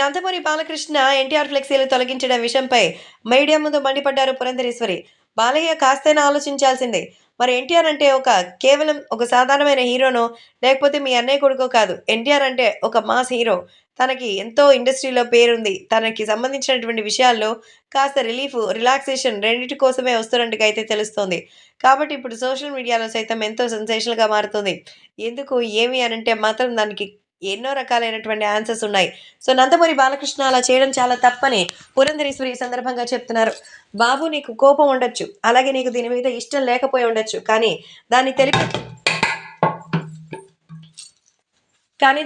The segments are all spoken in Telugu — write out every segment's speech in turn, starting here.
నందమూరి బాలకృష్ణ ఎన్టీఆర్ ఫ్లెక్సీలు తొలగించడం విషయంపై మీడియా ముందు మండిపడ్డారు పురంధరేశ్వరి. బాలయ్య కాస్తైనా ఆలోచించాల్సిందే. మరి ఎన్టీఆర్ అంటే కేవలం ఒక సాధారణమైన హీరోనో, లేకపోతే మీ అన్నయ్య కొడుకో కాదు. ఎన్టీఆర్ అంటే ఒక మాస్ హీరో. తనకి ఎంతో ఇండస్ట్రీలో పేరుంది. తనకి సంబంధించినటువంటి విషయాల్లో కాస్త రిలాక్సేషన్ రెండిటి కోసమే వస్తున్నట్టుగా అయితే తెలుస్తోంది. కాబట్టి ఇప్పుడు సోషల్ మీడియాలో సైతం ఎంతో సెన్సేషనల్‌గా మారుతుంది. ఎందుకు, ఏమి అనంటే మాత్రం దానికి ఎన్నో రకాలైనటువంటి ఆన్సర్స్ ఉన్నాయి. సో, నందమూరి బాలకృష్ణ అలా చేయడం చాలా తప్పని పురంధరేశ్వరి ఈ సందర్భంగా చెప్తున్నారు. బాబు, నీకు కోపం ఉండొచ్చు. అలాగే నీకు దీని మీద ఇష్టం లేకపోయి ఉండొచ్చు. దాన్ని తెలిపే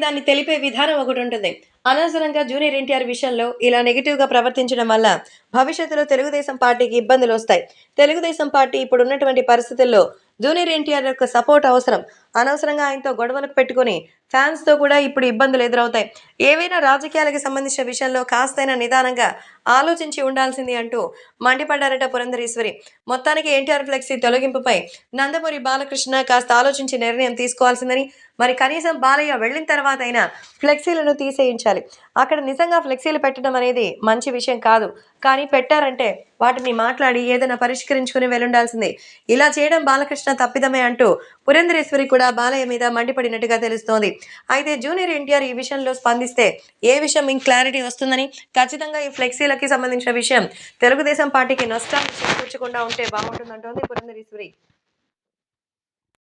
దాన్ని తెలిపే విధానం ఒకటుంటుంది. అనవసరంగా జూనియర్ ఎన్టీఆర్ విషయంలో ఇలా నెగెటివ్‌గా ప్రవర్తించడం వల్ల భవిష్యత్తులో తెలుగుదేశం పార్టీకి ఇబ్బందులొస్తాయి. తెలుగుదేశం పార్టీ ఇప్పుడున్నటువంటి పరిస్థితుల్లో జూనియర్ ఎన్టీఆర్ యొక్క సపోర్ట్ అవసరం. అనవసరంగా ఆయనతో గొడవలకు పెట్టుకొని ఫ్యాన్స్‌తో కూడా ఇప్పుడు ఇబ్బందులు ఎదురవుతాయి. ఏవైనా రాజకీయాలకు సంబంధించిన విషయంలో కాస్తైనా నిదానంగా ఆలోచించి ఉండాల్సింది అంటూ మండిపడ్డారట పురంధరేశ్వరి. మొత్తానికి ఎన్టీఆర్ ఫ్లెక్సీ తొలగింపుపై నందమూరి బాలకృష్ణ కాస్త ఆలోచించి నిర్ణయం తీసుకోవాల్సిందని, మరి కనీసం బాలయ్య వెళ్ళిన తర్వాతైనా ఫ్లెక్సీలను తీసేయించాలి. అక్కడ నిజంగా ఫ్లెక్సీలు పెట్టడం అనేది మంచి విషయం కాదు. కానీ పెట్టారంటే వాటిని మాట్లాడి ఏదైనా పరిష్కరించుకుని వెళ్ళుండాల్సిందే. ఇలా చేయడం బాలకృష్ణ తప్పిదమే అంటూ పురంధరేశ్వరి కూడా బాలయ్య మీద మండిపడినట్టుగా తెలుస్తోంది. అయితే జూనియర్ ఎన్టీఆర్ ఈ విషయంలో స్పందిస్తే ఏ విషయం క్లారిటీ వస్తుందని, ఖచ్చితంగా ఈ ఫ్లెక్సీలకి సంబంధించిన విషయం తెలుగుదేశం పార్టీకి నష్టాన్ని చేకూర్చకుండా ఉంటే బాగుంటుందంటోంది పురంధరేశ్వరి.